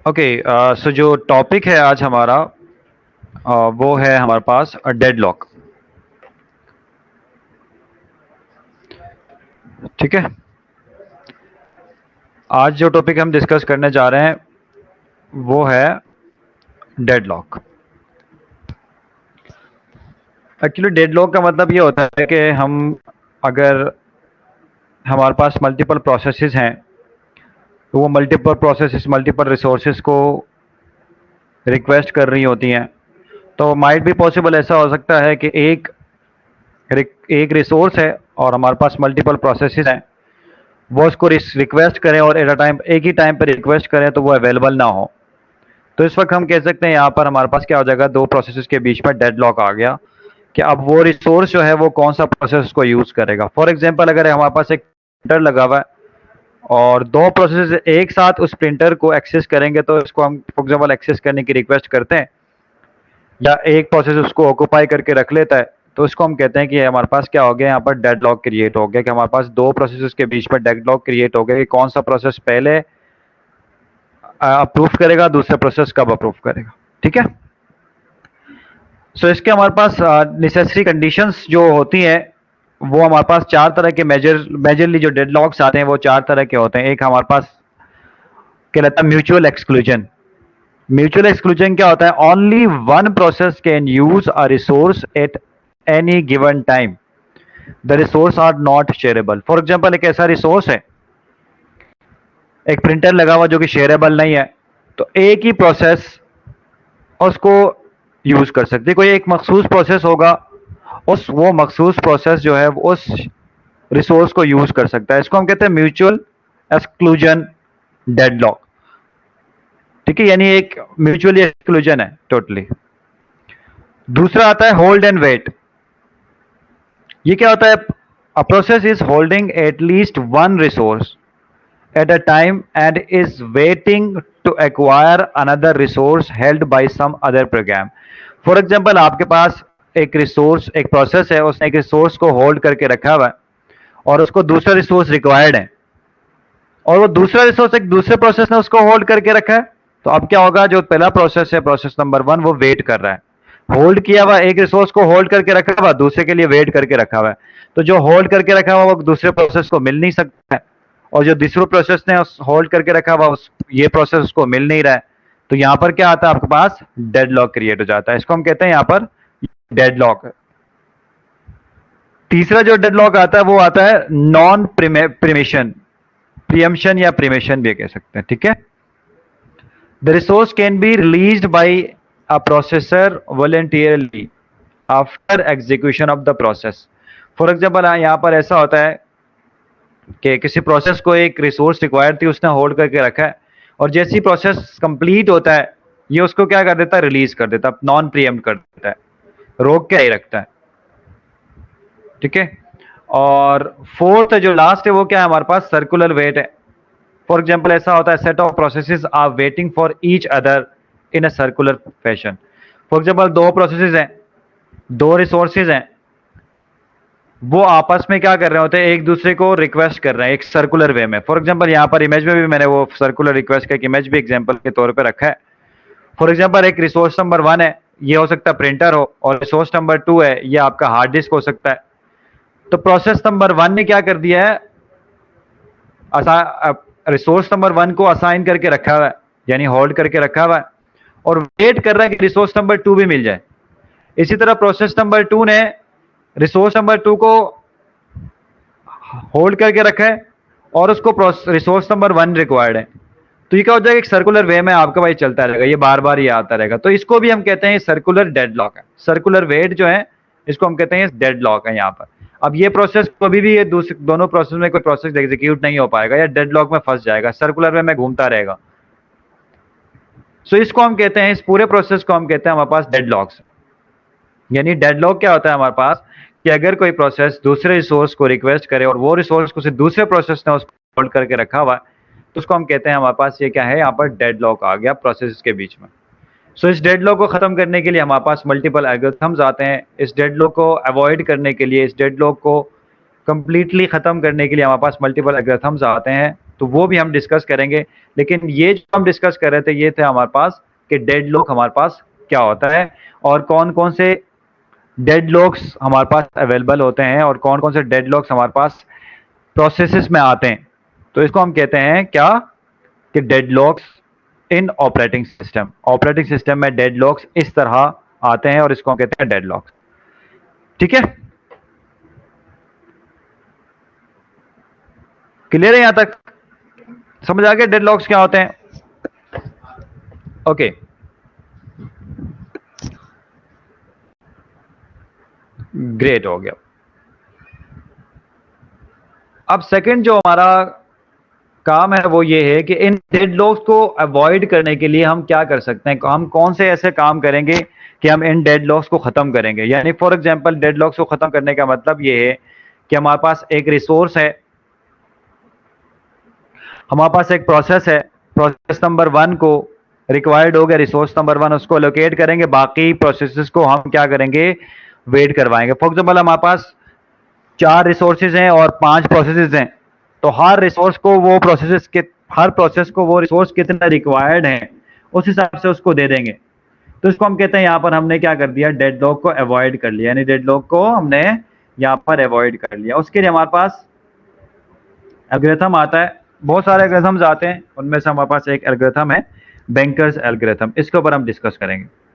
Okay. सो जो topic है आज हमारा वो है हमारे पास डेडलॉक। ठीक है। आज जो टॉपिक हम डिस्कस करने जा रहे हैं वो है डेडलॉक। एक्चुअली डेडलॉक का मतलब ये होता है कि हम अगर हमारे पास मल्टीपल प्रोसेसेस हैं तो वो मल्टीपल प्रोसेसेस मल्टीपल रिसोर्सेज को रिक्वेस्ट कर रही होती हैं। तो माइट भी पॉसिबल ऐसा हो सकता है कि एक रिसोर्स है और हमारे पास मल्टीपल प्रोसेसेस हैं, वो उसको रिक्वेस्ट करें और एट अ टाइम एक ही टाइम पर रिक्वेस्ट करें तो वो अवेलेबल ना हो। तो इस वक्त हम कह सकते हैं यहाँ पर हमारे पास क्या हो जाएगा, दो प्रोसेसेस के बीच में डेडलॉक आ गया कि अब वो रिसोर्स जो है वो कौन सा प्रोसेस को यूज़ करेगा। फॉर एग्जांपल अगर हमारे पास एक प्रिंटर लगा हुआ है और दो प्रोसेस एक साथ उस प्रिंटर को एक्सेस करेंगे तो इसको हम फॉर एग्जांपल एक्सेस करने की रिक्वेस्ट करते हैं, या एक प्रोसेस उसको ऑक्यूपाई करके रख लेता है, तो इसको हम कहते हैं कि हमारे पास क्या हो गया, यहाँ पर डेडलॉक क्रिएट हो गया कि हमारे पास दो प्रोसेसेस के बीच में डेडलॉक क्रिएट हो गया कि कौन सा प्रोसेस पहले अप्रूव करेगा, दूसरा प्रोसेस कब अप्रूव करेगा। ठीक है। सो इसके हमारे पास नेसेसरी कंडीशंस जो होती हैं वो हमारे पास चार तरह के मेजरली जो डेडलॉक्स आते हैं वो चार तरह के होते हैं। एक हमारे पास कहलाता है म्यूचुअल एक्सक्लूजन। म्यूचुअल एक्सक्लूजन क्या होता है? Only one process can use a resource at any given time, the resource are not shareable. For example एक ऐसा रिसोर्स है, एक प्रिंटर लगा हुआ जो कि शेयरेबल नहीं है, तो एक ही प्रोसेस उसको यूज कर सकती है। कोई एक मखसूस प्रोसेस होगा, उस वो मखसूस प्रोसेस जो है उस रिसोर्स को यूज कर सकता है। इसको हम कहते हैं म्यूचुअल एक्सक्लूजन डेडलॉक। ठीक है, यानी एक म्यूचुअली एक्सक्लूजन है टोटली। दूसरा आता है होल्ड एंड वेट। ये क्या होता है? A process is holding at least one resource at a time and is waiting to acquire another resource held by some other program. For example, आपके पास एक रिसोर्स, एक प्रोसेस है, उसने एक रिसोर्स को होल्ड करके रखा हुआ है और उसको दूसरा रिसोर्स रिक्वायर्ड है, और वो दूसरा रिसोर्स एक दूसरे प्रोसेस ने उसको होल्ड करके रखा है। तो अब क्या होगा, जो पहला प्रोसेस है, प्रोसेस नंबर वन, वो वेट कर रहा है। होल्ड किया हुआ एक रिसोर्स को होल्ड करके रखा हुआ, दूसरे के लिए वेट करके रखा हुआ है। तो जो होल्ड करके रखा हुआ वो दूसरे प्रोसेस को मिल नहीं सकता है, और जो दूसरे प्रोसेस ने होल्ड करके रखा हुआ ये प्रोसेस उसको मिल नहीं रहा है। तो यहां पर क्या आता है, आपके पास डेडलॉक क्रिएट हो जाता है। इसको हम कहते हैं यहां पर डेडलॉक। तीसरा जो डेडलॉक आता है वो आता है नॉन प्रीमेशन, प्रियम्पशन या प्रीमेशन भी कह सकते हैं। ठीक है। The resource can be released by a processor voluntarily after execution of the process. For example यहां पर ऐसा होता है कि किसी प्रोसेस को एक रिसोर्स रिक्वायर्ड थी, उसने होल्ड करके रखा है, और जैसे ही प्रोसेस कंप्लीट होता है ये उसको क्या कर देता है, रिलीज कर देता है, नॉन प्रीएम्प्ट कर देता है, रोक के ही रखता है। ठीक है। और फोर्थ जो लास्ट है वो क्या है हमारे पास, सर्कुलर वेट है। फॉर एग्जाम्पल ऐसा होता है, set of processes are waiting for each other in a circular fashion. For example दो प्रोसेसेस हैं, दो रिसोर्सेज हैं, वो आपस में क्या कर रहे होते हैं, एक दूसरे को रिक्वेस्ट कर रहे हैं एक सर्कुलर वे में। फॉर एग्जांपल यहाँ पर इमेज में भी मैंने वो सर्कुलर रिक्वेस्ट का एक इमेज भी एग्जांपल के तौर पे रखा है। फॉर एग्जांपल एक रिसोर्स नंबर वन है, ये हो सकता है प्रिंटर हो, और रिसोर्स नंबर टू है, ये आपका हार्ड डिस्क हो सकता है। तो प्रोसेस नंबर वन ने क्या कर दिया है, रिसोर्स नंबर वन को असाइन करके रखा हुआ है, यानी होल्ड करके रखा हुआ है, और वेट कर रहा है कि रिसोर्स नंबर टू भी मिल जाए। इसी तरह प्रोसेस नंबर टू ने रिसोर्स नंबर टू को होल्ड करके रखा है और उसको रिसोर्स नंबर वन रिक्वायर्ड है। तो ये क्या हो जाएगा, एक सर्कुलर वे में आपका भाई चलता रहेगा, ये बार बार ये आता रहेगा। तो इसको भी हम कहते हैं सर्कुलर डेडलॉक है। सर्कुलर वेट जो है इसको हम कहते हैं डेडलॉक है यहाँ पर। अब ये प्रोसेस कभी भी ये दोनों प्रोसेस में कोई प्रोसेस एग्जीक्यूट नहीं हो पाएगा या डेडलॉक में फंस जाएगा, सर्कुलर वे में घूमता रहेगा। सो इसको हम कहते हैं, इस पूरे प्रोसेस को हम कहते हैं हमारे पास डेडलॉक्स। यानी डेडलॉक क्या होता है हमारे पास, कि अगर कोई प्रोसेस दूसरे रिसोर्स को रिक्वेस्ट करे और वो रिसोर्स को सिर्फ दूसरे प्रोसेस ने उसको होल्ड करके रखा हुआ है, तो उसको हम कहते हैं हमारे पास ये क्या है, यहाँ पर डेडलॉक आ गया प्रोसेस के बीच में। सो इस डेडलॉक को खत्म करने के लिए हमारे पास मल्टीपल एल्गोरिथम्स आते हैं। इस डेडलॉक को अवॉइड करने के लिए, इस डेडलॉक को कंप्लीटली खत्म करने के लिए हमारे पास मल्टीपल एल्गोरिथम्स आते हैं। तो वो भी हम डिस्कस करेंगे। लेकिन ये जो हम डिस्कस कर रहे थे ये थे हमारे पास कि डेडलॉक हमारे पास क्या होता है और कौन कौन से डेडलॉक्स हमारे पास अवेलेबल होते हैं और कौन कौन से डेडलॉक्स हमारे पास प्रोसेसेस में आते हैं। तो इसको हम कहते हैं क्या कि डेडलॉक्स इन ऑपरेटिंग सिस्टम में डेडलॉक्स इस तरह आते हैं और इसको हम कहते हैं डेडलॉक्स। ठीक है, क्लियर है यहां तक? समझ आ गया डेडलॉक्स क्या होते हैं? ओके, ग्रेट, हो गया। अब सेकंड जो हमारा काम है वो ये है कि इन डेडलॉक्स को अवॉइड करने के लिए हम क्या कर सकते हैं, हम कौन से ऐसे काम करेंगे कि हम इन डेडलॉक्स को खत्म करेंगे। यानी फॉर एग्जांपल डेडलॉक्स को खत्म करने का मतलब ये है कि हमारे पास एक रिसोर्स है, हमारे पास एक प्रोसेस है, प्रोसेस नंबर 1 को रिक्वायर्ड हो गया रिसोर्स नंबर 1, उसको लोकेट करेंगे, बाकी प्रोसेसेस को हम क्या करेंगे, वेट करवाएंगे। फॉर एग्जाम्पल हमारे पास 4 रिसोर्सेज हैं और 5 प्रोसेसेस हैं, तो हर प्रोसेस को वो रिसोर्स कितना रिक्वायर्ड है उस हिसाब से उसको दे देंगे। तो इसको हम कहते हैं यहां पर हमने क्या कर दिया, डेडलॉक को अवॉइड कर लिया, यानी डेडलॉक को हमने यहां पर अवॉइड कर लिया। उसके लिए हमारे पास एल्गोरिथम आता है, बहुत सारे एल्गोरिथम्स आते हैं, उनमें से हमारे पास एक एल्गोरिथम है बैंकर्स एल्गोरिथम, इसके ऊपर हम डिस्कस करेंगे।